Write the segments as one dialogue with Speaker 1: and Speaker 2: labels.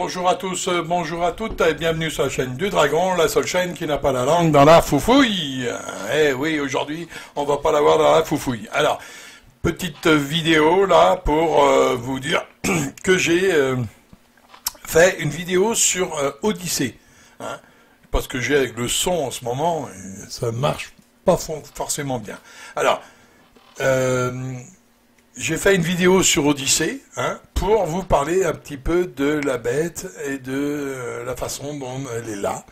Speaker 1: Bonjour à tous, bonjour à toutes, et bienvenue sur la chaîne du Dragon, la seule chaîne qui n'a pas la langue dans la foufouille. Eh oui, aujourd'hui, on va pas l'avoir dans la foufouille. Alors, petite vidéo là pour vous dire que j'ai fait une vidéo sur Odyssée. Hein, parce que j'ai avec le son en ce moment, ça marche pas forcément bien. Alors, j'ai fait une vidéo sur Odyssée, hein, pour vous parler un petit peu de la bête et de la façon dont elle est là.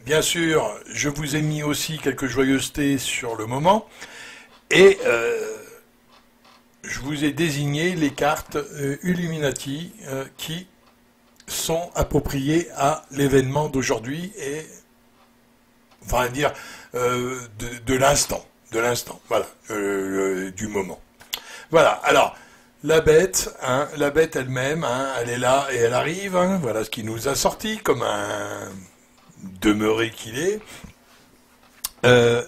Speaker 1: Bien sûr, je vous ai mis aussi quelques joyeusetés sur le moment, et je vous ai désigné les cartes Illuminati qui sont appropriées à l'événement d'aujourd'hui et, enfin dire, de l'instant, voilà, du moment. Voilà, alors, la bête elle-même, hein, elle est là et elle arrive, hein, voilà ce qui nous a sorti, comme un demeuré qu'il est.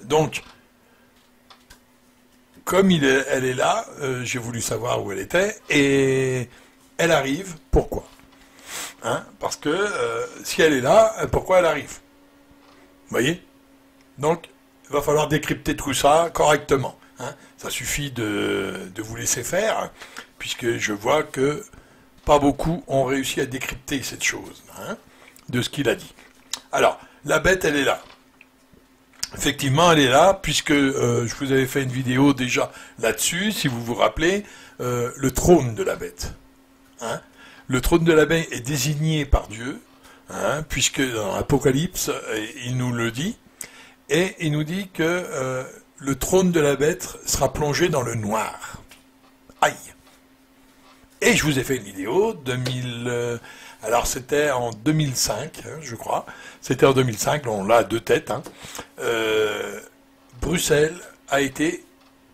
Speaker 1: Donc, comme elle est là, j'ai voulu savoir où elle était, et elle arrive, pourquoi, hein, parce que si elle est là, pourquoi elle arrive? Vous voyez? Donc, il va falloir décrypter tout ça correctement. Hein, ça suffit de vous laisser faire, hein, puisque je vois que pas beaucoup ont réussi à décrypter cette chose, hein, de ce qu'il a dit. Alors, la bête, elle est là. Effectivement, elle est là, puisque je vous avais fait une vidéo déjà là-dessus, si vous vous rappelez, le trône de la bête. Hein. Le trône de la bête est désigné par Dieu, hein, puisque dans l'Apocalypse, il nous le dit, et il nous dit que le trône de la bête sera plongé dans le noir. Aïe. Et je vous ai fait une vidéo, alors c'était en 2005, hein, je crois. C'était en 2005, on l'a à deux têtes. Hein. Bruxelles a été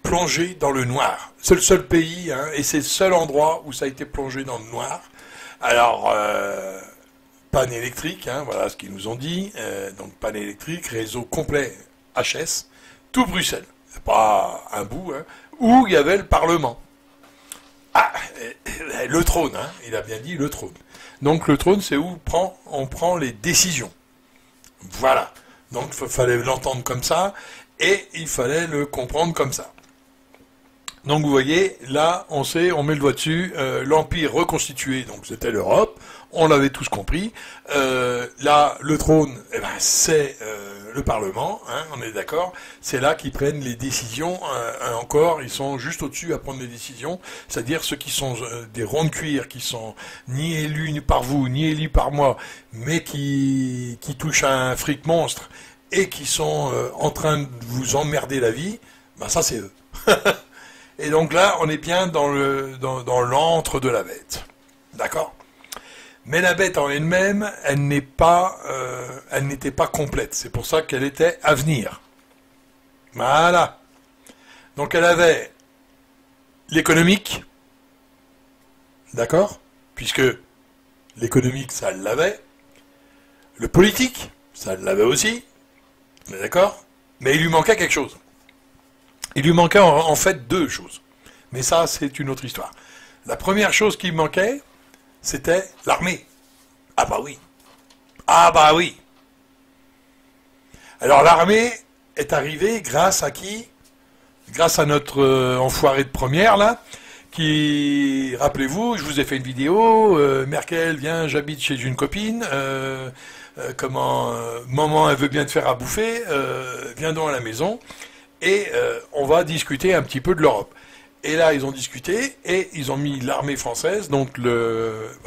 Speaker 1: plongé dans le noir. C'est le seul pays, hein, et c'est le seul endroit où ça a été plongé dans le noir. Alors, panne électrique, hein, voilà ce qu'ils nous ont dit. Donc panne électrique, réseau complet HS. Tout Bruxelles, c'est pas un bout, hein, où il y avait le Parlement. Ah, le trône, hein, il a bien dit le trône. Donc le trône, c'est où on prend les décisions. Voilà. Donc il fallait l'entendre comme ça, et il fallait le comprendre comme ça. Donc vous voyez, là, on met le doigt dessus, l'Empire reconstitué, donc c'était l'Europe, on l'avait tous compris. Là, le trône, eh ben, c'est le Parlement, hein, on est d'accord, c'est là qu'ils prennent les décisions, encore, ils sont juste au-dessus à prendre les décisions, c'est-à-dire ceux qui sont des ronds de cuir, qui sont ni élus ni par vous, ni élus par moi, mais qui touchent à un fric monstre, et qui sont en train de vous emmerder la vie, ben ça c'est eux. Et donc là, on est bien dans l'antre de la bête. D'accord? Mais la bête en elle-même, elle n'était pas complète. C'est pour ça qu'elle était à venir. Voilà. Donc elle avait l'économique. D'accord? Puisque l'économique, ça l'avait. Le politique, ça l'avait aussi. D'accord? Mais il lui manquait quelque chose. Il lui manquait en fait deux choses. Mais ça, c'est une autre histoire. La première chose qui manquait, c'était l'armée. Ah bah oui. Ah bah oui. Alors l'armée est arrivée grâce à qui? Grâce à notre enfoiré de première, là, qui, rappelez-vous, je vous ai fait une vidéo, Merkel, viens, j'habite chez une copine, maman, elle veut bien te faire à bouffer, viens donc à la maison. Et on va discuter un petit peu de l'Europe. Et là, ils ont discuté, et ils ont mis l'armée française, donc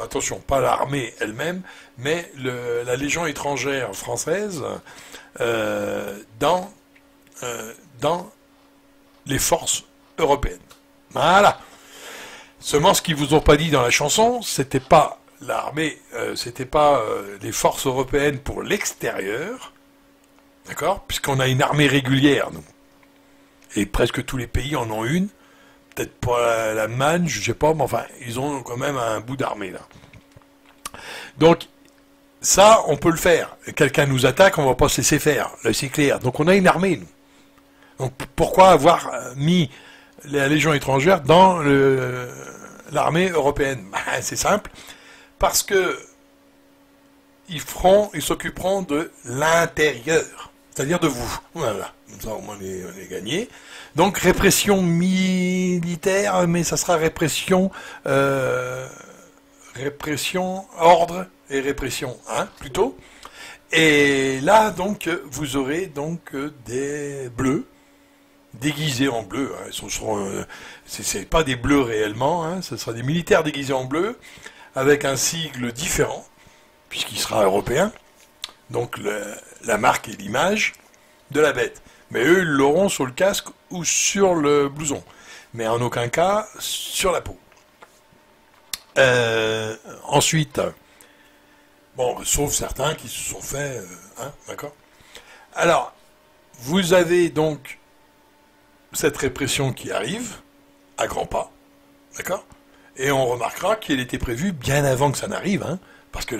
Speaker 1: attention, pas l'armée elle-même, mais la Légion étrangère française, dans les forces européennes. Voilà. Seulement, ce qu'ils vous ont pas dit dans la chanson, c'était pas l'armée, c'était pas les forces européennes pour l'extérieur, d'accord, puisqu'on a une armée régulière, nous. Et presque tous les pays en ont une. Peut-être pas l'Allemagne, je sais pas, mais enfin, ils ont quand même un bout d'armée, là. Donc, ça, on peut le faire. Quelqu'un nous attaque, on va pas se laisser faire. Là, c'est clair. Donc, on a une armée, nous. Donc, pourquoi avoir mis la Légion étrangère dans l'armée européenne? C'est simple. Parce que ils s'occuperont de l'intérieur, c'est-à-dire de vous. Voilà, comme ça au moins on est gagné. Donc répression militaire, mais ça sera répression, ordre et répression, hein, plutôt. Et là, donc, vous aurez donc des bleus, déguisés en bleu. Hein. C'est pas des bleus réellement, hein, ce sera des militaires déguisés en bleu, avec un sigle différent, puisqu'il sera européen. Donc la marque et l'image de la bête. Mais eux, ils l'auront sur le casque ou sur le blouson. Mais en aucun cas sur la peau. Ensuite, bon, sauf certains qui se sont fait... hein, d'accord. Alors, vous avez donc cette répression qui arrive, à grands pas, d'accord. Et on remarquera qu'elle était prévue bien avant que ça n'arrive, hein, parce que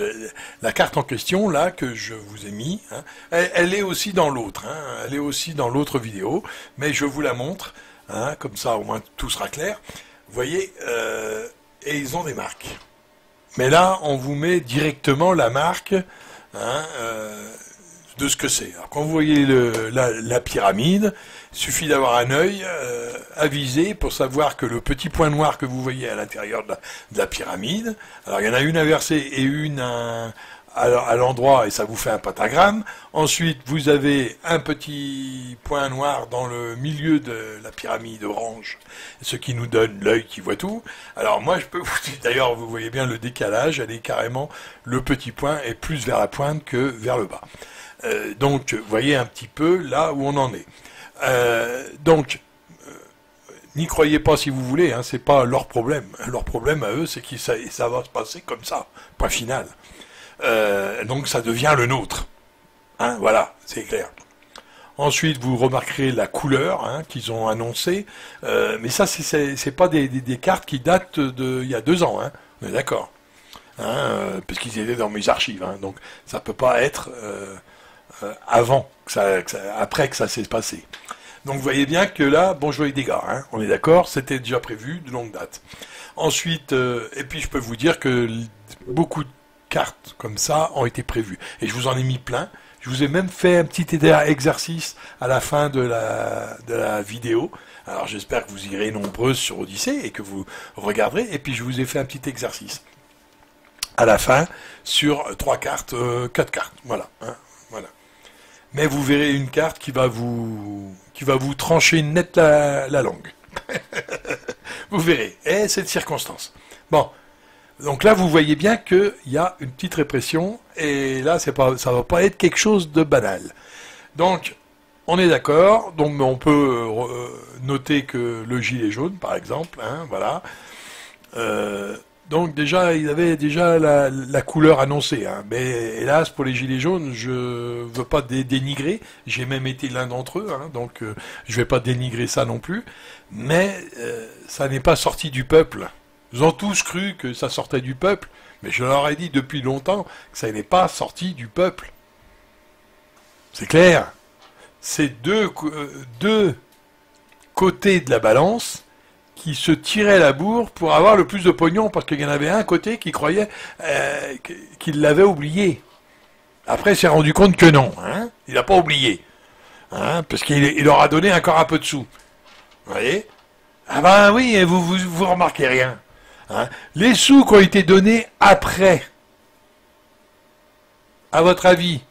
Speaker 1: la carte en question, là, que je vous ai mis, hein, elle est aussi dans l'autre, hein, elle est aussi dans l'autre vidéo, mais je vous la montre, hein, comme ça au moins tout sera clair. Vous voyez, et ils ont des marques. Mais là, on vous met directement la marque, hein, de ce que c'est. Alors, quand vous voyez la pyramide, il suffit d'avoir un œil avisé pour savoir que le petit point noir que vous voyez à l'intérieur de la pyramide, alors il y en a une inversée et une à l'endroit, et ça vous fait un pentagramme. Ensuite, vous avez un petit point noir dans le milieu de la pyramide orange, ce qui nous donne l'œil qui voit tout. Alors moi, je peux vous dire, d'ailleurs, vous voyez bien le décalage, elle est carrément, le petit point est plus vers la pointe que vers le bas. Donc, vous voyez un petit peu là où on en est. Donc, n'y croyez pas si vous voulez, hein, c'est pas leur problème. Leur problème à eux, c'est que ça va se passer comme ça, point final. Donc ça devient le nôtre. Hein, voilà, c'est clair. Ensuite, vous remarquerez la couleur, hein, qu'ils ont annoncée. Mais ça, c'est pas des cartes qui datent d'il y a 2 ans. Hein, on est d'accord. Hein, parce qu'ils étaient dans mes archives. Hein, donc ça peut pas être avant, après que ça s'est passé. Donc vous voyez bien que là, bon, je vois les dégâts, hein, on est d'accord, c'était déjà prévu de longue date. Ensuite, et puis je peux vous dire que beaucoup de cartes comme ça ont été prévues. Et je vous en ai mis plein. Je vous ai même fait un petit exercice à la fin de la vidéo. Alors j'espère que vous irez nombreux sur Odyssée et que vous regarderez. Et puis je vous ai fait un petit exercice à la fin sur 3 cartes, 4 cartes. Voilà, hein, voilà. Mais vous verrez une carte qui va vous trancher net la langue. Vous verrez. Et c'est de circonstance. Bon. Donc là, vous voyez bien qu'il y a une petite répression. Et là, ça va pas être quelque chose de banal. Donc, on est d'accord. Donc, on peut noter que le gilet jaune, par exemple, hein, voilà. Donc déjà, ils avaient déjà la couleur annoncée. Hein. Mais hélas, pour les gilets jaunes, je veux pas dénigrer. J'ai même été l'un d'entre eux, hein, donc je vais pas dénigrer ça non plus. Mais ça n'est pas sorti du peuple. Ils ont tous cru que ça sortait du peuple, mais je leur ai dit depuis longtemps que ça n'est pas sorti du peuple. C'est clair. C'est deux côtés de la balance qui se tiraient la bourre pour avoir le plus de pognon, parce qu'il y en avait un côté qui croyait qu'il l'avait oublié. Après, il s'est rendu compte que non, hein, il n'a pas oublié, hein, parce qu'il leur a donné encore un peu de sous. Vous voyez? Ah ben oui, vous remarquez rien. Hein. Les sous qui ont été donnés après, à votre avis?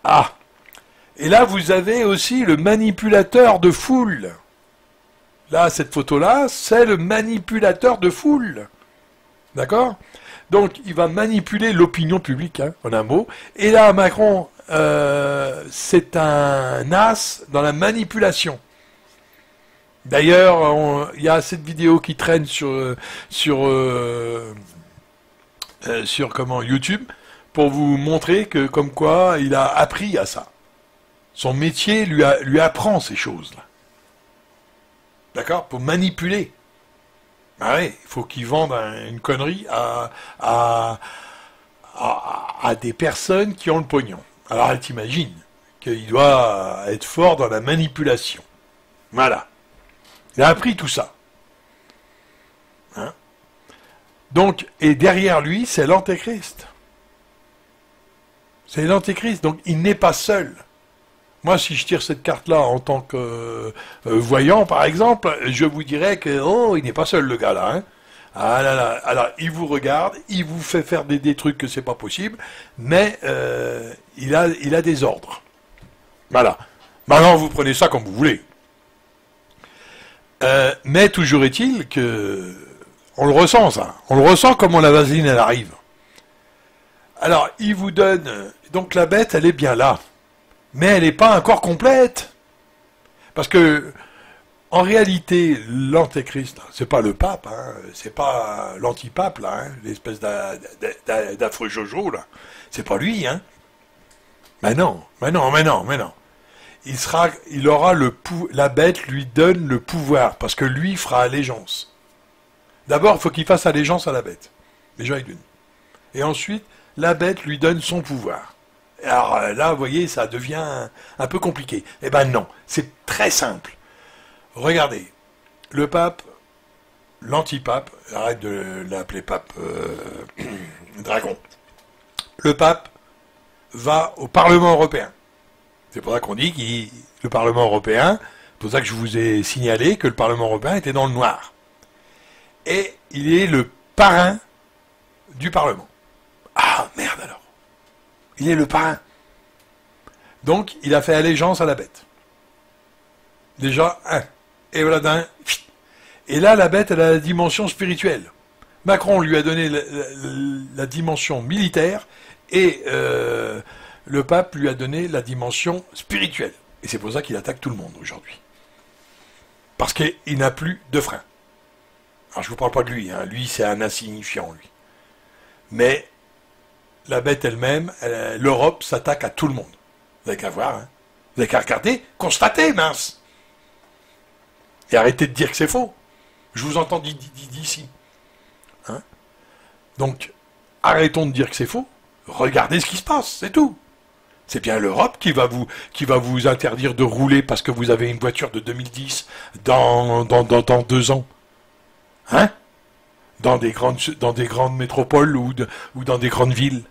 Speaker 1: Ah, et là, vous avez aussi le manipulateur de foule. Là, cette photo-là, c'est le manipulateur de foule. D'accord? Donc, il va manipuler l'opinion publique, hein, en un mot. Et là, Macron, c'est un as dans la manipulation. D'ailleurs, il y a cette vidéo qui traîne sur YouTube pour vous montrer que, comme quoi, il a appris à ça. Son métier lui apprend ces choses-là. D'accord? Pour manipuler. Ah oui, il faut qu'il vende une connerie à des personnes qui ont le pognon. Alors, elle t'imagine qu'il doit être fort dans la manipulation. Voilà. Il a appris tout ça. Hein? Donc, et derrière lui, c'est l'Antéchrist. C'est l'Antéchrist, donc il n'est pas seul. Moi, si je tire cette carte-là en tant que voyant, par exemple, je vous dirais que, oh, il n'est pas seul, le gars-là. Hein. Ah là là, alors, il vous regarde, il vous fait faire des trucs que c'est pas possible, mais il a des ordres. Voilà. Maintenant, vous prenez ça comme vous voulez. Mais toujours est-il que on le ressent, ça. On le ressent comment la vaseline, elle arrive. Alors, il vous donne... Donc la bête, elle est bien là. Mais elle n'est pas encore complète. Parce que, en réalité, l'antéchrist, c'est pas le pape, hein, c'est pas l'antipape, là, hein, l'espèce d'affreux Jojo, là. C'est pas lui, hein. Mais non. Il aura la bête lui donne le pouvoir, parce que lui fera allégeance. D'abord, il faut qu'il fasse allégeance à la bête. Déjà, il donne. Et ensuite, la bête lui donne son pouvoir. Alors là, vous voyez, ça devient un peu compliqué. Eh ben non, c'est très simple. Regardez, le pape, l'antipape, arrête de l'appeler pape dragon. Le pape va au Parlement européen. C'est pour ça qu'on dit que le Parlement européen, c'est pour ça que je vous ai signalé que le Parlement européen était dans le noir. Et il est le parrain du Parlement. Ah, merde alors. Il est le parrain. Donc, il a fait allégeance à la bête. Déjà, un. Et voilà d'un. Et là, la bête, elle a la dimension spirituelle. Macron lui a donné la dimension militaire et le pape lui a donné la dimension spirituelle. Et c'est pour ça qu'il attaque tout le monde aujourd'hui. Parce qu'il n'a plus de frein. Alors, je ne vous parle pas de lui. Hein. Lui, c'est un insignifiant, lui. Mais la bête elle-même, l'Europe s'attaque à tout le monde. Vous n'avez qu'à voir, hein. Vous n'avez qu'à regarder, constater, mince. Et arrêtez de dire que c'est faux. Je vous entends d'ici. Hein. Donc, arrêtons de dire que c'est faux. Regardez ce qui se passe, c'est tout. C'est bien l'Europe qui va vous interdire de rouler parce que vous avez une voiture de 2010 dans 2 ans. Hein? Dans des grandes métropoles ou dans des grandes villes.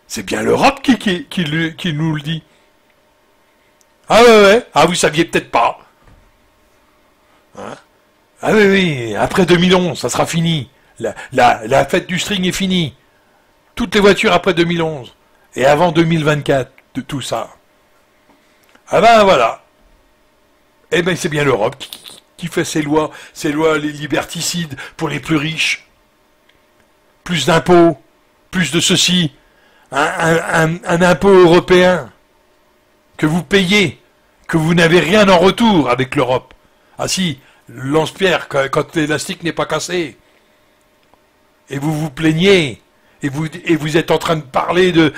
Speaker 1: C'est bien l'Europe qui nous le dit. Ah ouais. Ah, vous saviez peut-être pas. Hein? Ah oui, après 2011, ça sera fini. La fête du string est finie. Toutes les voitures après 2011. Et avant 2024, de tout ça. Ah ben voilà. Eh ben c'est bien l'Europe qui fait ces lois les liberticides pour les plus riches. Plus d'impôts, plus de ceci, un impôt européen que vous payez, que vous n'avez rien en retour avec l'Europe. Ah si, lance-pierre, quand l'élastique n'est pas cassé. Et vous vous plaignez, et vous êtes en train de parler de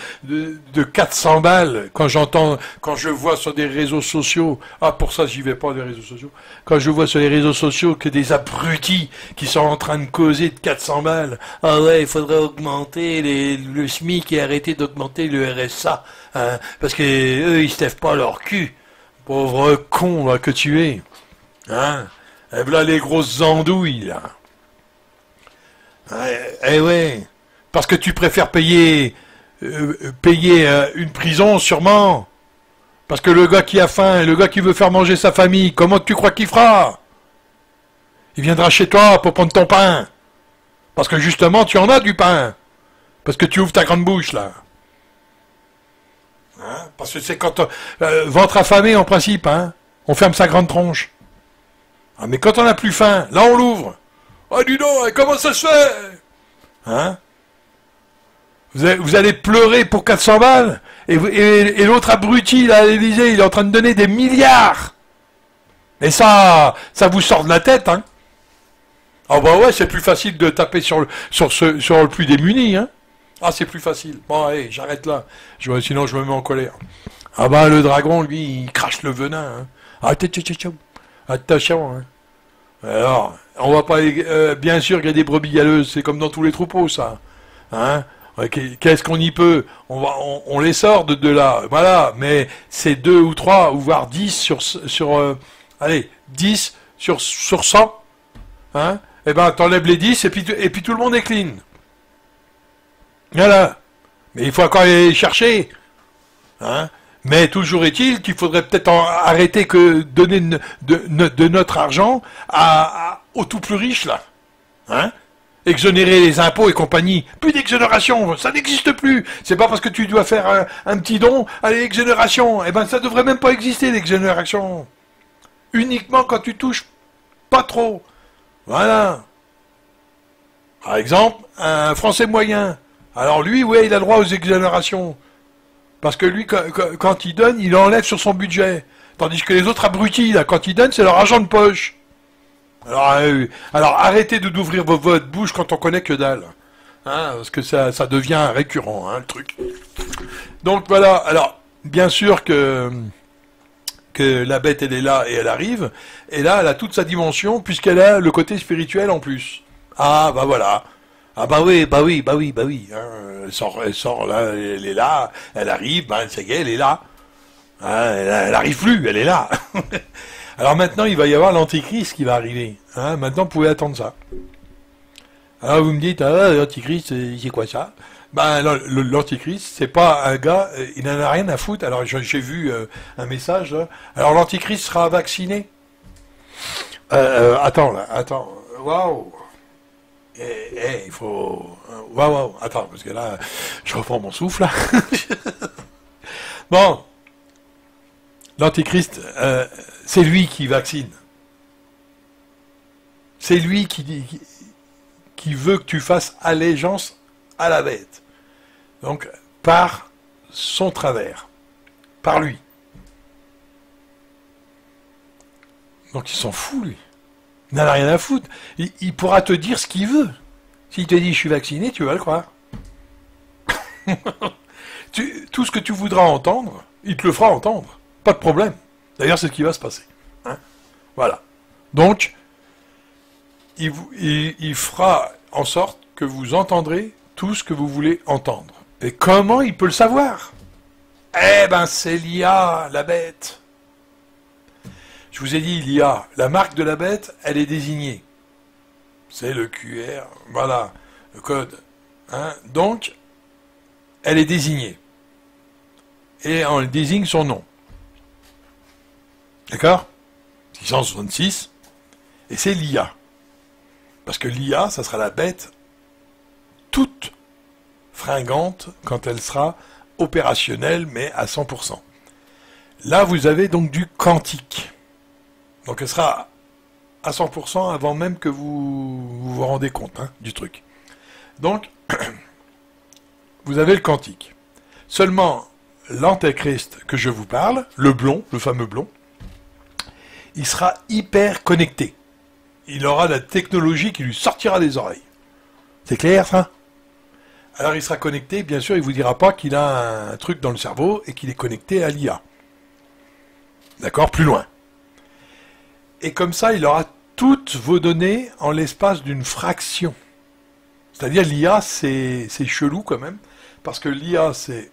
Speaker 1: 400 balles, quand je vois sur des réseaux sociaux, ah pour ça j'y vais pas des réseaux sociaux, quand je vois sur les réseaux sociaux que des abrutis qui sont en train de causer de 400 balles, ah ouais, il faudrait augmenter le SMIC et arrêter d'augmenter le RSA, hein, parce que eux ils se lèvent pas leur cul, pauvre con là, que tu es, hein, et voilà les grosses andouilles là, ouais. Parce que tu préfères payer une prison, sûrement. Parce que le gars qui a faim, le gars qui veut faire manger sa famille, comment tu crois qu'il fera? Il viendra chez toi pour prendre ton pain. Parce que justement, tu en as du pain. Parce que tu ouvres ta grande bouche, là. Hein? Parce que c'est quand... ventre affamé, en principe, hein, on ferme sa grande tronche. Ah, mais quand on n'a plus faim, là, on l'ouvre. Ah, dis donc, comment ça se fait? Hein? Vous allez pleurer pour 400 balles et l'autre abruti là, à l'Élysée, il est en train de donner des milliards. Et ça vous sort de la tête, hein. Ah bah ouais, c'est plus facile de taper sur le plus démuni, hein. Ah, c'est plus facile. Bon, allez, j'arrête là. Sinon, je me mets en colère. Ah bah, le dragon, lui, il crache le venin, hein. Attention, hein. Alors, on va pas... bien sûr qu'il y a des brebis galeuses, c'est comme dans tous les troupeaux, ça. Hein? Qu'est-ce qu'on y peut? On les sort de là, voilà, mais c'est 2 ou 3, ou voire 10 sur 10 sur 100, hein, eh ben t'enlèves les 10 et puis tout le monde est clean. Voilà. Mais il faut encore aller chercher. Hein. Mais toujours est-il qu'il faudrait peut-être arrêter que donner de notre argent aux tout plus riches, là. Hein. Exonérer les impôts et compagnie. Plus d'exonération, ça n'existe plus. C'est pas parce que tu dois faire un petit don, allez, exonération. Eh ben, ça devrait même pas exister, l'exonération. Uniquement quand tu touches pas trop. Voilà. Par exemple, un Français moyen. Alors lui, ouais, il a droit aux exonérations. Parce que lui, quand il donne, il enlève sur son budget. Tandis que les autres abrutis, là, quand ils donnent, c'est leur argent de poche. Alors arrêtez d'ouvrir votre bouche quand on connaît que dalle. Hein, parce que ça devient récurrent, hein, le truc. Donc voilà, alors, bien sûr que la bête, elle est là et elle arrive. Et là, elle a toute sa dimension, puisqu'elle a le côté spirituel en plus. Ah, bah voilà. Ah bah oui. Hein, elle sort là, elle est là, elle arrive, ben ça y est, elle est là. Hein, elle arrive plus, elle est là. Alors maintenant, il va y avoir l'antéchrist qui va arriver. Hein, maintenant, vous pouvez attendre ça. Alors vous me dites, l'antéchrist, c'est quoi ça? Ben l'antéchrist, c'est pas un gars, il n'en a rien à foutre. Alors j'ai vu un message. Là. Alors l'antéchrist sera vacciné. Attends, waouh. Il faut... Waouh, attends, parce que là, je reprends mon souffle, là. Bon. L'antéchrist, c'est lui qui vaccine. C'est lui qui veut que tu fasses allégeance à la bête. Donc, par son travers. Par lui. Donc, il s'en fout, lui. Il n'en a rien à foutre. Il pourra te dire ce qu'il veut. S'il te dit je suis vacciné, tu vas le croire. Tout ce que tu voudras entendre, il te le fera entendre. Pas de problème. D'ailleurs, c'est ce qui va se passer. Hein, voilà. Donc, il fera en sorte que vous entendrez tout ce que vous voulez entendre. Et comment il peut le savoir? Eh ben, c'est l'IA, la bête. Je vous ai dit, l'IA, la marque de la bête, elle est désignée. C'est le QR, voilà, le code. Hein. Donc, elle est désignée. Et on désigne son nom. D'accord? 666. Et c'est l'IA. Parce que l'IA, ça sera la bête toute fringante quand elle sera opérationnelle, mais à 100%. Là, vous avez donc du quantique. Donc elle sera à 100% avant même que vous rendez compte hein, du truc. Donc, vous avez le quantique. Seulement, l'antéchrist que je vous parle, le blond, le fameux blond, il sera hyper connecté. Il aura la technologie qui lui sortira des oreilles. C'est clair, ça? Alors il sera connecté, bien sûr, il ne vous dira pas qu'il a un truc dans le cerveau et qu'il est connecté à l'IA. D'accord? Plus loin. Et comme ça, il aura toutes vos données en l'espace d'une fraction. C'est-à-dire l'IA, c'est chelou quand même, parce que l'IA, c'est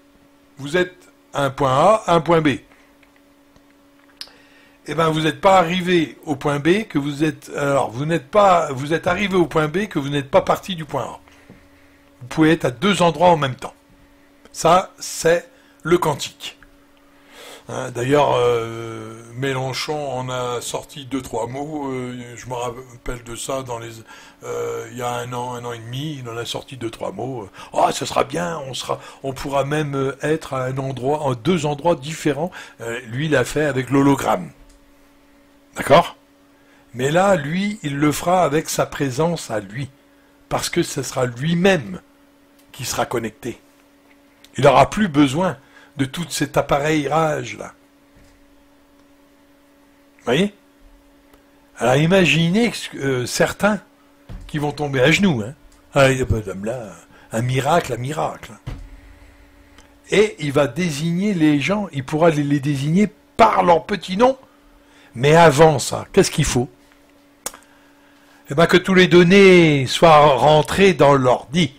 Speaker 1: vous êtes à un point A, à un point B. Eh bien, vous n'êtes pas arrivé au point B que vous êtes. Alors, vous êtes arrivé au point B que vous n'êtes pas parti du point A. Vous pouvez être à deux endroits en même temps. Ça, c'est le quantique. Hein, d'ailleurs, Mélenchon en a sorti 2-3 mots. Je me rappelle de ça il y a un an et demi. Il en a sorti 2-3 mots. Oh, ça sera bien. On pourra même être à un endroit, en deux endroits différents. Lui, il l'a fait avec l'hologramme. D'accord? Mais là, lui, il le fera avec sa présence à lui, parce que ce sera lui-même qui sera connecté. Il n'aura plus besoin de tout cet appareillage-là. Vous voyez? Alors imaginez certains qui vont tomber à genoux. Hein. Ah, là, un miracle. Et il va désigner les gens, il pourra les désigner par leur petit nom. Mais avant ça, qu'est-ce qu'il faut? Eh bien que tous les données soient rentrées dans l'ordi.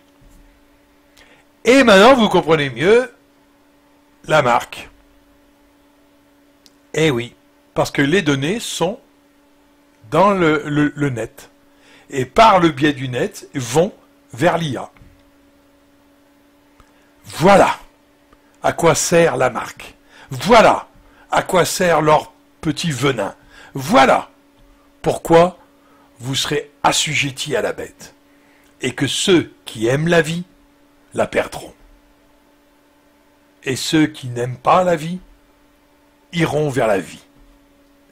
Speaker 1: Et maintenant, vous comprenez mieux la marque. Eh oui, parce que les données sont dans le net. et par le biais du net vont vers l'IA. Voilà à quoi sert la marque. Voilà à quoi sert leur petit venin. Voilà pourquoi vous serez assujettis à la bête. Et que ceux qui aiment la vie la perdront. Et ceux qui n'aiment pas la vie iront vers la vie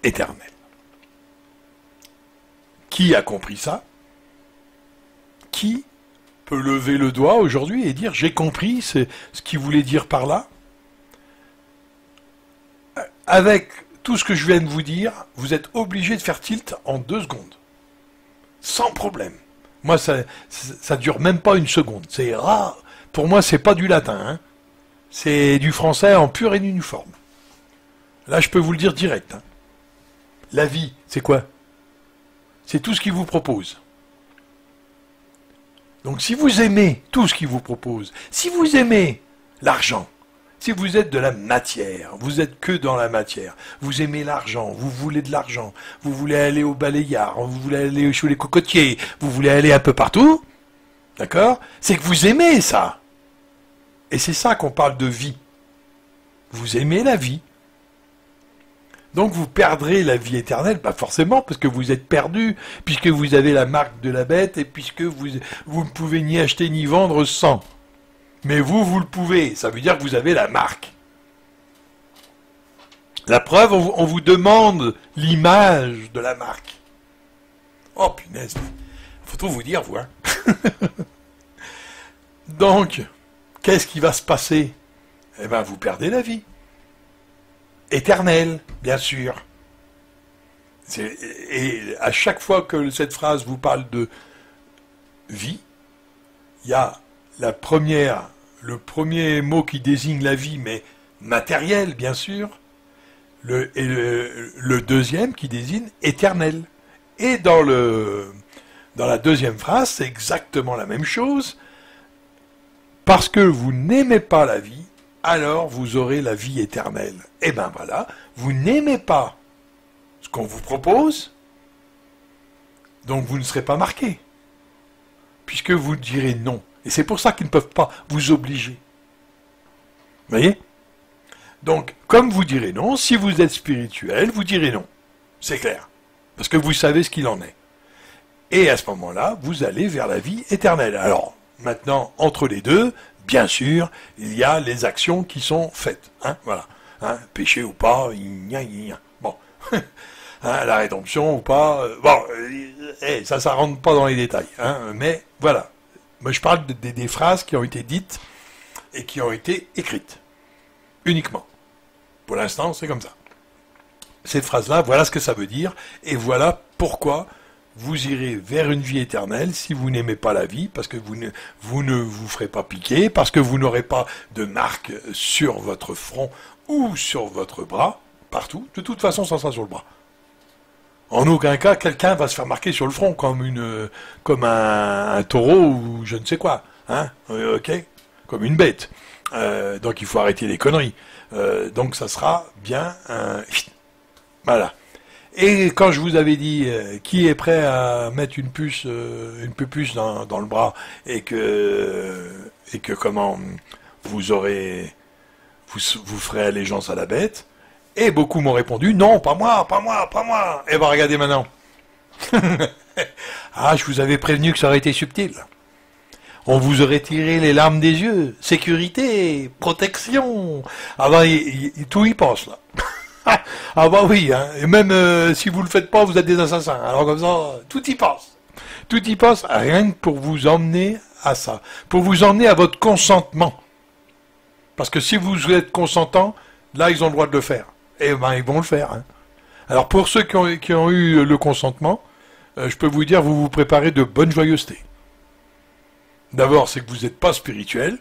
Speaker 1: éternelle. Qui a compris ça? Qui peut lever le doigt aujourd'hui et dire j'ai compris ce qu'il voulait dire par là? Avec tout ce que je viens de vous dire, vous êtes obligé de faire tilt en 2 secondes. Sans problème. Moi, ça dure même pas 1 seconde. C'est rare. Pour moi, c'est pas du latin. Hein. C'est du français en pur et uniforme. Là, je peux vous le dire direct. Hein. La vie, c'est quoi? C'est tout ce qu'il vous propose. Donc, si vous aimez tout ce qu'il vous propose, si vous aimez l'argent, si vous êtes de la matière, vous êtes que dans la matière, vous aimez l'argent, vous voulez de l'argent, vous voulez aller au balayard, vous voulez aller chez les cocotiers, vous voulez aller un peu partout, d'accord? C'est que vous aimez ça. Et c'est ça qu'on parle de vie. Vous aimez la vie. Donc vous perdrez la vie éternelle, pas forcément, parce que vous êtes perdu, puisque vous avez la marque de la bête, et puisque vous ne pouvez ni acheter ni vendre sans. Mais vous le pouvez. Ça veut dire que vous avez la marque. La preuve, on vous demande l'image de la marque. Oh punaise, faut tout vous dire, vous. Hein. Donc, qu'est-ce qui va se passer? Eh bien, vous perdez la vie. Éternelle, bien sûr. Et à chaque fois que cette phrase vous parle de vie, il y a le premier mot qui désigne la vie, mais matérielle, bien sûr, et le deuxième qui désigne éternel. Et dans la deuxième phrase, c'est exactement la même chose. Parce que vous n'aimez pas la vie, alors vous aurez la vie éternelle. Et ben voilà, vous n'aimez pas ce qu'on vous propose, donc vous ne serez pas marqué. Puisque vous direz non. Et c'est pour ça qu'ils ne peuvent pas vous obliger. Vous voyez? Donc, comme vous direz non, si vous êtes spirituel, vous direz non. C'est clair. Parce que vous savez ce qu'il en est. Et à ce moment-là, vous allez vers la vie éternelle. Alors, maintenant, entre les deux, bien sûr, il y a les actions qui sont faites. Hein, voilà. Hein, péché ou pas, bon. Hein, la rédemption ou pas, bon, ça rentre pas dans les détails. Hein, mais voilà. Moi, je parle des phrases qui ont été dites et qui ont été écrites. Uniquement. Pour l'instant, c'est comme ça. Cette phrase-là, voilà ce que ça veut dire, et voilà pourquoi vous irez vers une vie éternelle si vous n'aimez pas la vie, parce que vous ne vous ferez pas piquer, parce que vous n'aurez pas de marque sur votre front ou sur votre bras, partout. De toute façon, ça sera sur le bras. En aucun cas, quelqu'un va se faire marquer sur le front comme un taureau ou je ne sais quoi, hein, ok, comme une bête. Donc il faut arrêter les conneries. Donc ça sera bien voilà. Et quand je vous avais dit qui est prêt à mettre une puce dans le bras et que comment vous ferez allégeance à la bête. Et beaucoup m'ont répondu, non, pas moi. Et ben regardez maintenant. Ah, je vous avais prévenu que ça aurait été subtil. On vous aurait tiré les larmes des yeux. Sécurité, protection. Ah ben, tout y passe, là. Ah bah oui, hein. Et même si vous le faites pas, vous êtes des assassins. Alors comme ça, tout y passe. Tout y passe, rien que pour vous emmener à ça. Pour vous emmener à votre consentement. Parce que si vous êtes consentant, là, ils ont le droit de le faire. Eh ben, ils vont le faire. Hein. Alors, pour ceux qui ont eu le consentement, je peux vous dire, vous vous préparez de bonne joyeuseté. D'abord, c'est que vous n'êtes pas spirituel.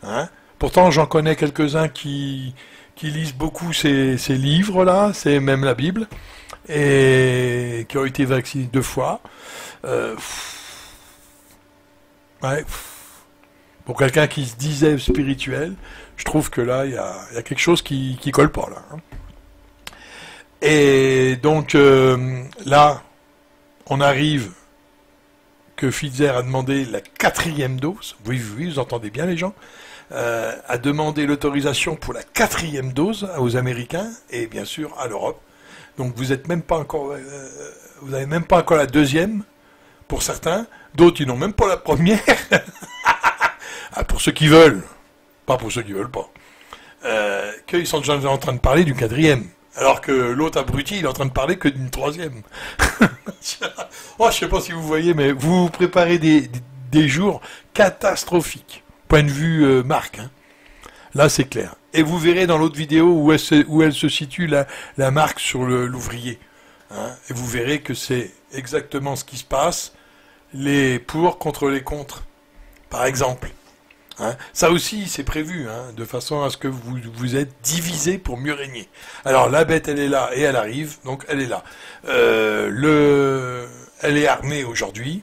Speaker 1: Hein. Pourtant, j'en connais quelques-uns qui lisent beaucoup ces livres-là, c'est même la Bible, et qui ont été vaccinés 2 fois. Ouais. Pour quelqu'un qui se disait spirituel, je trouve que là, il y a quelque chose qui colle pas, là. Hein. Et donc, là, on arrive que Pfizer a demandé la 4e dose. Oui, oui, vous entendez bien les gens. A demandé l'autorisation pour la 4e dose aux Américains et bien sûr à l'Europe. Donc vous êtes même pas encore, vous n'avez même pas encore la 2e pour certains. D'autres ils n'ont même pas la 1re. Ah, pour ceux qui veulent, pas pour ceux qui veulent pas. Qu'ils sont déjà en train de parler du 4e. Alors que l'autre abruti, il est en train de parler que d'une 3e. Oh, je sais pas si vous voyez, mais vous préparez des jours catastrophiques. Point de vue marque. Hein. Là, c'est clair. Et vous verrez dans l'autre vidéo où elle se situe la marque sur l'ouvrier. Hein. Et vous verrez que c'est exactement ce qui se passe. Les pour contre les contre. Par exemple. Hein, ça aussi, c'est prévu, hein, de façon à ce que vous êtes divisés pour mieux régner. Alors, la bête, elle est là et elle arrive, donc elle est là. Elle est armée aujourd'hui,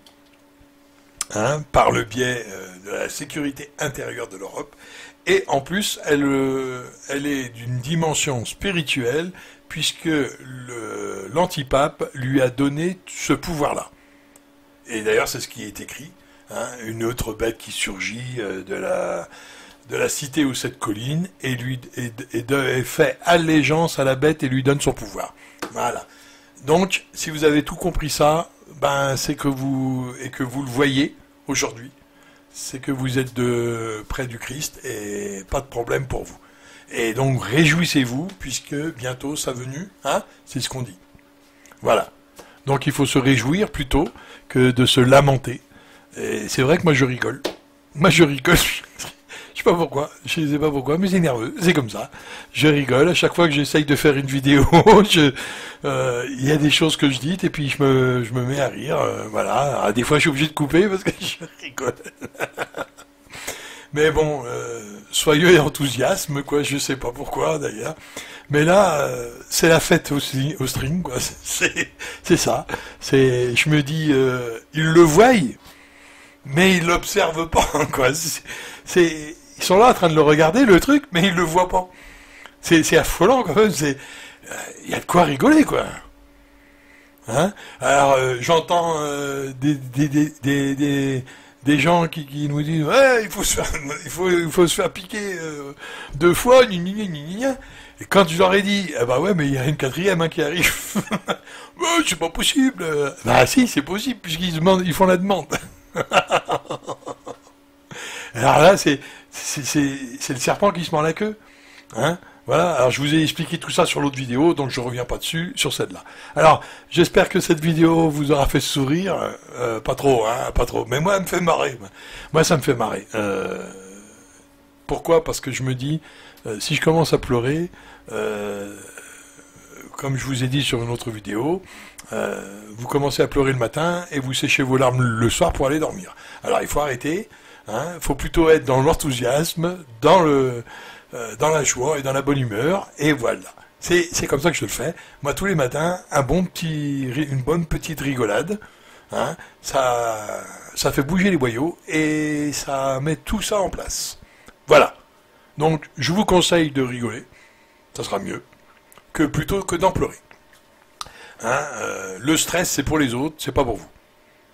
Speaker 1: hein, par le biais de la sécurité intérieure de l'Europe, et en plus, elle est d'une dimension spirituelle, puisque l'antipape lui a donné ce pouvoir-là. Et d'ailleurs, c'est ce qui est écrit. Hein, une autre bête qui surgit de la cité ou cette colline et fait allégeance à la bête et lui donne son pouvoir. Voilà. Donc, si vous avez tout compris ça, ben c'est que vous le voyez aujourd'hui, c'est que vous êtes près du Christ et pas de problème pour vous. Et donc réjouissez-vous puisque bientôt sa venue, hein, c'est ce qu'on dit. Voilà. Donc il faut se réjouir plutôt que de se lamenter. Et c'est vrai que moi je rigole. Moi je rigole. Je sais pas pourquoi. Je sais pas pourquoi, mais c'est nerveux. C'est comme ça. Je rigole. À chaque fois que j'essaye de faire une vidéo, il y a des choses que je dis et puis je me mets à rire. Voilà. Alors, des fois je suis obligé de couper parce que je rigole. Mais bon, soyeux et enthousiasme, quoi. Je sais pas pourquoi d'ailleurs. Mais là, c'est la fête au string, quoi. C'est ça. Je me dis, ils le voient. Mais ils l'observent pas, quoi. Ils sont là en train de le regarder, le truc, mais ils le voient pas. C'est affolant, quand même. Il y a de quoi rigoler, quoi. Hein? Alors, j'entends des gens qui nous disent, ouais, il faut se faire piquer 2 fois, gna gna gna gna. Et quand je leur ai dit, ah bah ouais, mais il y a une 4e hein, qui arrive. Ouais, c'est pas possible. Bah si, c'est possible, ils font la demande. Alors là, c'est le serpent qui se mord la queue. Hein, voilà, alors je vous ai expliqué tout ça sur l'autre vidéo, donc je reviens pas dessus, sur celle-là. Alors, j'espère que cette vidéo vous aura fait sourire, pas trop, hein, pas trop, mais moi, elle me fait marrer. Moi, ça me fait marrer. Pourquoi? Parce que je me dis, si je commence à pleurer, comme je vous ai dit sur une autre vidéo, vous commencez à pleurer le matin et vous séchez vos larmes le soir pour aller dormir. Alors il faut arrêter, hein, faut plutôt être dans l'enthousiasme, dans la joie et dans la bonne humeur, et voilà. C'est comme ça que je le fais. Moi tous les matins, une bonne petite rigolade, hein, ça fait bouger les boyaux et ça met tout ça en place. Voilà. Donc je vous conseille de rigoler, ça sera mieux, plutôt que d'en pleurer. Hein, le stress, c'est pour les autres, c'est pas pour vous.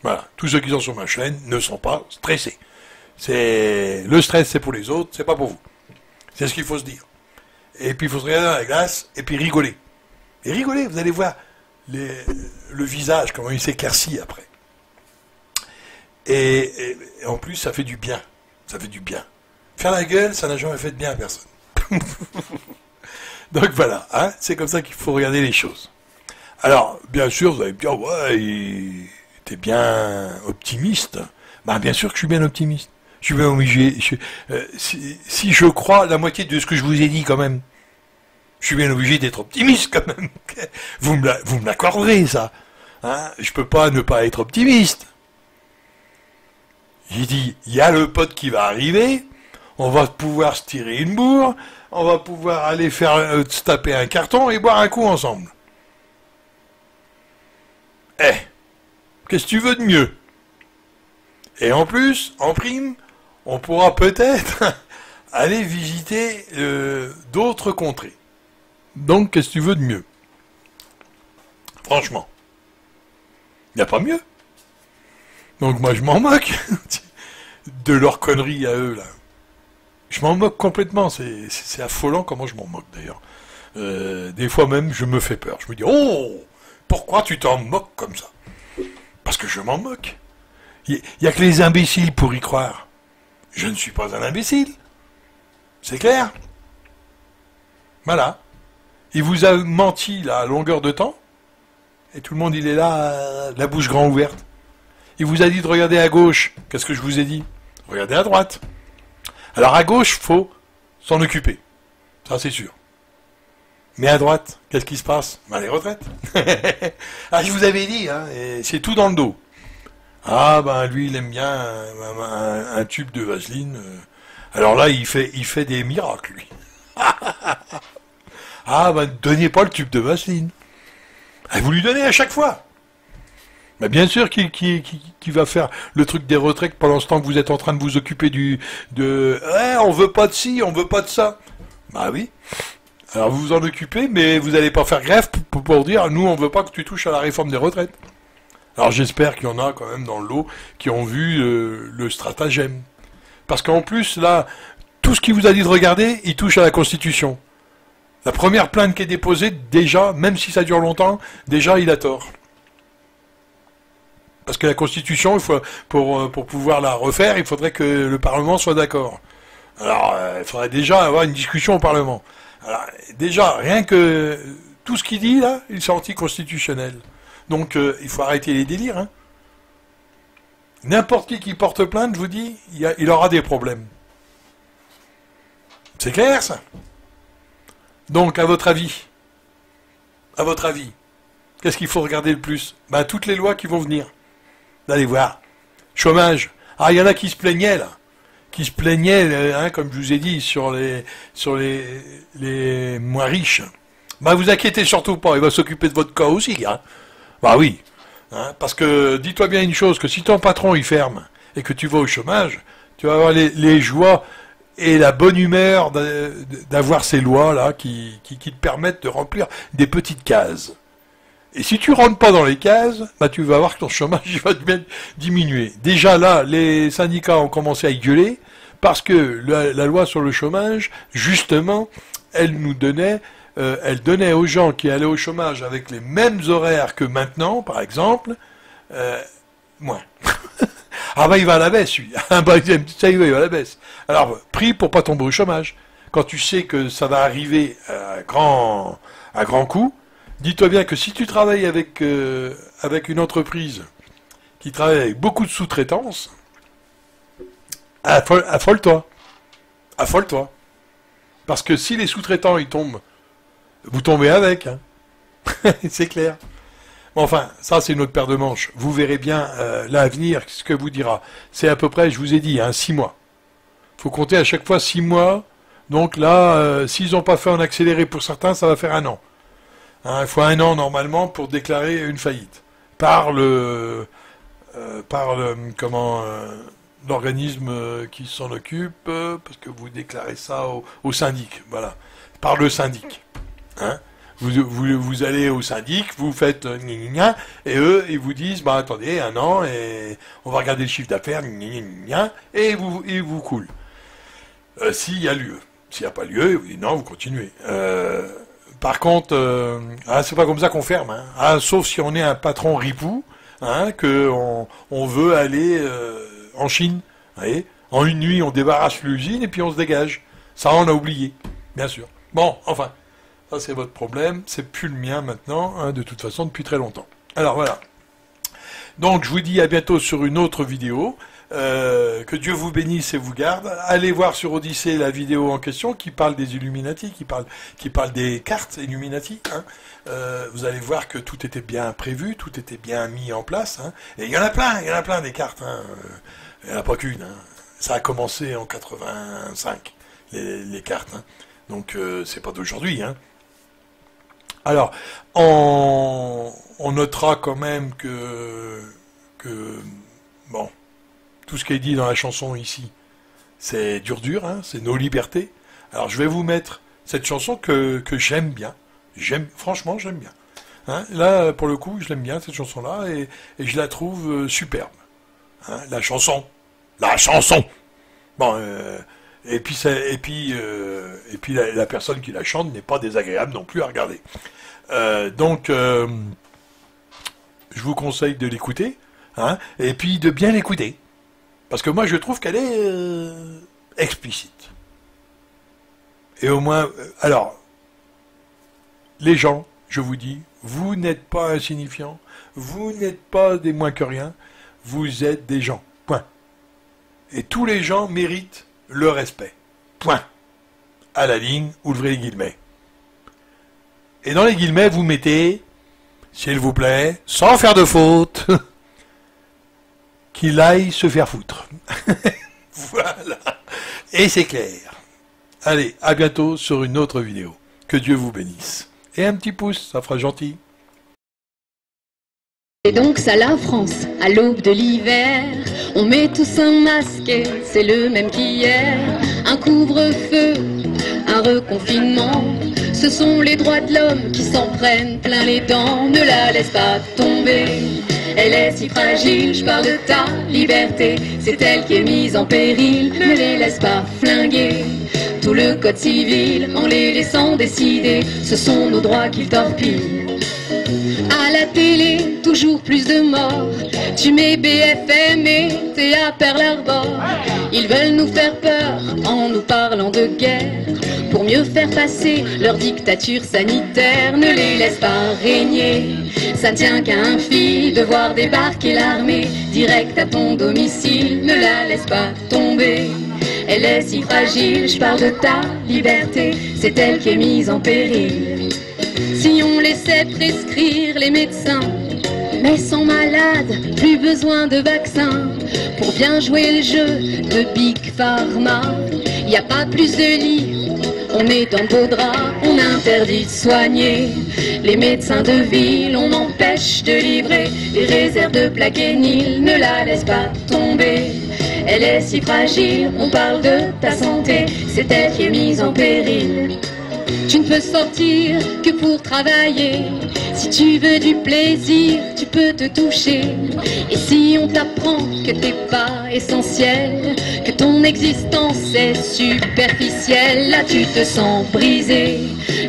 Speaker 1: Voilà. Tous ceux qui sont sur ma chaîne ne sont pas stressés. Le stress, c'est pour les autres, c'est pas pour vous. C'est ce qu'il faut se dire. Et puis il faut se regarder dans la glace et puis rigoler. Et rigoler, vous allez voir le visage, comment il s'éclaircit après. Et en plus, ça fait du bien. Ça fait du bien. Faire la gueule, ça n'a jamais fait de bien à personne. Donc voilà, hein, c'est comme ça qu'il faut regarder les choses. Alors, bien sûr, vous allez me dire, ouais, t'es bien optimiste. Ben, bien sûr que je suis bien optimiste. Je suis bien obligé. Si je crois la moitié de ce que je vous ai dit, quand même, je suis bien obligé d'être optimiste, quand même. Vous me l'accorderez, ça. Hein, je peux pas ne pas être optimiste. J'ai dit, il y a le pote qui va arriver, on va pouvoir se tirer une bourre, on va pouvoir aller se taper un carton et boire un coup ensemble. Qu'est-ce que tu veux de mieux? Et en plus, en prime, on pourra peut-être aller visiter d'autres contrées. Donc, qu'est-ce que tu veux de mieux? Franchement. Il n'y a pas mieux. Donc moi je m'en moque de leur connerie à eux là. Je m'en moque complètement, c'est affolant comment je m'en moque d'ailleurs. Des fois même je me fais peur. Je me dis oh, pourquoi tu t'en moques comme ça? Parce que je m'en moque. Il y a que les imbéciles pour y croire. Je ne suis pas un imbécile. C'est clair? Voilà. Il vous a menti là à longueur de temps. Et tout le monde il est là, la bouche grand ouverte. Il vous a dit de regarder à gauche. Qu'est-ce que je vous ai dit? Regardez à droite. Alors à gauche, faut s'en occuper. Ça c'est sûr. Mais à droite, qu'est-ce qui se passe? Ben, les retraites. Ah, je vous avais dit, hein, et c'est tout dans le dos. Ah ben lui il aime bien un tube de vaseline. Alors là il fait des miracles lui. Ah ben donnez pas le tube de vaseline. Ah, vous lui donnez à chaque fois. Mais bien sûr qu'il va faire le truc des retraites pendant ce temps que vous êtes en train de vous occuper on veut pas de ci, on veut pas de ça. Bah oui. Alors vous vous en occupez, mais vous n'allez pas faire grève pour dire nous on veut pas que tu touches à la réforme des retraites. Alors j'espère qu'il y en a quand même dans le lot qui ont vu le stratagème. Parce qu'en plus là, tout ce qu'il vous a dit de regarder, il touche à la Constitution. La première plainte qui est déposée, déjà, même si ça dure longtemps, déjà il a tort. Parce que la Constitution, il faut, pour pouvoir la refaire, il faudrait que le Parlement soit d'accord. Alors, il faudrait déjà avoir une discussion au Parlement. Alors, déjà, rien que tout ce qu'il dit, là, il est anticonstitutionnel. Donc, il faut arrêter les délires. Hein. N'importe qui porte plainte, je vous dis, il aura des problèmes. C'est clair, ça? Donc, à votre avis, qu'est-ce qu'il faut regarder le plus? Ben, toutes les lois qui vont venir. Allez voir. Chômage. Ah, il y en a qui se plaignaient, là. Qui se plaignaient, hein, comme je vous ai dit, sur les moins riches. Bah, vous inquiétez surtout pas, il va s'occuper de votre cas aussi, hein. Bah oui. Hein, parce que, dis-toi bien une chose, que si ton patron, il ferme, et que tu vas au chômage, tu vas avoir les joies et la bonne humeur d'avoir ces lois-là qui te permettent de remplir des petites cases. Et si tu rentres pas dans les cases, bah tu vas voir que ton chômage il va diminuer. Déjà là, les syndicats ont commencé à y gueuler parce que la loi sur le chômage, justement, elle donnait aux gens qui allaient au chômage avec les mêmes horaires que maintenant, par exemple, moins. Ah bah il va à la baisse, lui. Ah bah ça il va à la baisse. Alors, prie pour pas tomber au chômage. Quand tu sais que ça va arriver à grand coup, dis-toi bien que si tu travailles avec une entreprise qui travaille avec beaucoup de sous-traitance, affole-toi. Affole-toi. Parce que si les sous-traitants ils tombent, vous tombez avec. Hein. C'est clair. Bon, enfin, ça c'est une autre paire de manches. Vous verrez bien l'avenir, ce que vous dira. C'est à peu près, je vous ai dit, 6 mois. Il faut compter à chaque fois 6 mois. Donc là, s'ils n'ont pas fait en accéléré pour certains, ça va faire 1 an. Hein, il faut 1 an normalement pour déclarer une faillite par l'organisme qui s'en occupe, parce que vous déclarez ça au syndic, voilà, par le syndic. Hein. Vous allez au syndic, vous faites et eux ils vous disent bah attendez 1 an et on va regarder le chiffre d'affaires et ils vous coulent. S'il y a lieu, s'il n'y a pas lieu, ils vous disent non vous continuez. Par contre, c'est pas comme ça qu'on ferme. Hein. Ah, sauf si on est un patron ripou, hein, que on veut aller en Chine. Voyez, en une nuit, on débarrasse l'usine et puis on se dégage. Ça, on a oublié, bien sûr. Bon, enfin, ça c'est votre problème. C'est plus le mien maintenant, hein, de toute façon, depuis très longtemps. Alors voilà. Donc, je vous dis à bientôt sur une autre vidéo. Que Dieu vous bénisse et vous garde. Allez voir sur Odyssée la vidéo en question qui parle des Illuminati, qui parle des cartes Illuminati. Hein. Vous allez voir que tout était bien prévu, tout était bien mis en place. Hein. Et il y en a plein des cartes. Hein. Il n'y en a pas qu'une. Hein. Ça a commencé en 85, les cartes. Hein. Donc c'est pas d'aujourd'hui. Hein. Alors, on notera quand même que bon, tout ce qui est dit dans la chanson ici, c'est dur, hein, c'est nos libertés. Alors je vais vous mettre cette chanson que j'aime bien. Franchement, j'aime bien. Hein, là, pour le coup, je l'aime bien, cette chanson-là, et je la trouve superbe. hein, la chanson. La chanson. Bon, et puis la personne qui la chante n'est pas désagréable non plus à regarder. Donc, je vous conseille de l'écouter, hein, et puis de bien l'écouter. Parce que moi, je trouve qu'elle est explicite. Et au moins, alors, les gens, je vous dis, vous n'êtes pas insignifiants, vous n'êtes pas des moins que rien, vous êtes des gens. Point. Et tous les gens méritent le respect. Point. À la ligne, ouvrez les guillemets. Et dans les guillemets, vous mettez, s'il vous plaît, sans faire de faute, qu'il aille se faire foutre. Voilà. Et c'est clair. Allez, à bientôt sur une autre vidéo. Que Dieu vous bénisse. Et un petit pouce, ça fera gentil.
Speaker 2: Et donc ça la France, à l'aube de l'hiver, on met tous un masque et c'est le même qu'hier. Un couvre-feu, un reconfinement, ce sont les droits de l'homme qui s'en prennent plein les dents. Ne la laisse pas tomber, elle est si fragile, je parle de ta liberté, c'est elle qui est mise en péril. Ne les laisse pas flinguer tout le code civil en les laissant décider, ce sont nos droits qu'ils torpillent. À la télé, toujours plus de morts. Tu mets BFM et t'es à Pearl Harbor. Ils veulent nous faire peur en nous parlant de guerre, pour mieux faire passer leur dictature sanitaire. Ne les laisse pas régner, ça ne tient qu'à un fil de voir débarquer l'armée direct à ton domicile. Ne la laisse pas tomber, elle est si fragile, je parle de ta liberté, c'est elle qui est mise en péril. Si on laissait prescrire les médecins, mais sans malade, plus besoin de vaccins, pour bien jouer le jeu de Big Pharma, y a pas plus de lits, on est dans de beaux draps, on interdit de soigner les médecins de ville, on empêche de livrer les réserves de Plaquenil. Ne la laisse pas tomber, elle est si fragile, on parle de ta santé, c'est elle qui est mise en péril. Tu ne peux sortir que pour travailler, si tu veux du plaisir, tu peux te toucher. Et si on t'apprend que t'es pas essentiel, que ton existence est superficielle, là tu te sens brisé.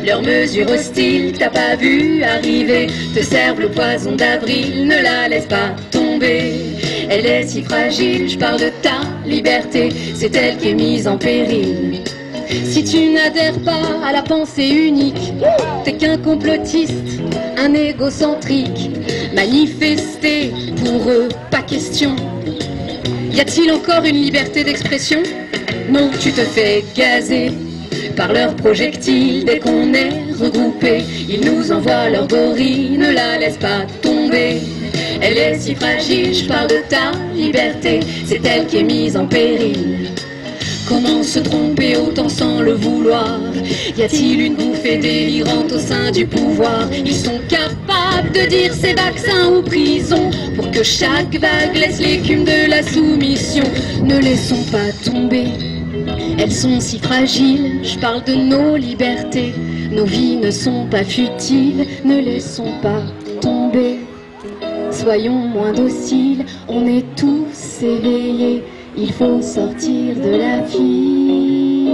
Speaker 2: Leurs mesures hostiles, t'as pas vu arriver, te servent le poison d'avril. Ne la laisse pas tomber, elle est si fragile, je parle de ta liberté, c'est elle qui est mise en péril. Si tu n'adhères pas à la pensée unique, t'es qu'un complotiste, un égocentrique. Manifester, pour eux, pas question. Y a-t-il encore une liberté d'expression? Non, tu te fais gazer par leurs projectiles. Dès qu'on est regroupés, ils nous envoient leur gorille. Ne la laisse pas tomber, elle est si fragile, je parle de ta liberté, c'est elle qui est mise en péril. Comment se tromper autant sans le vouloir? Y a-t-il une bouffée délirante au sein du pouvoir? Ils sont capables de dire c'est vaccin ou prison, pour que chaque vague laisse l'écume de la soumission. Ne laissons pas tomber, elles sont si fragiles, je parle de nos libertés, nos vies ne sont pas futiles. Ne laissons pas tomber, soyons moins dociles, on est tous éveillés. Il faut sortir de la vie.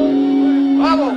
Speaker 2: Bravo.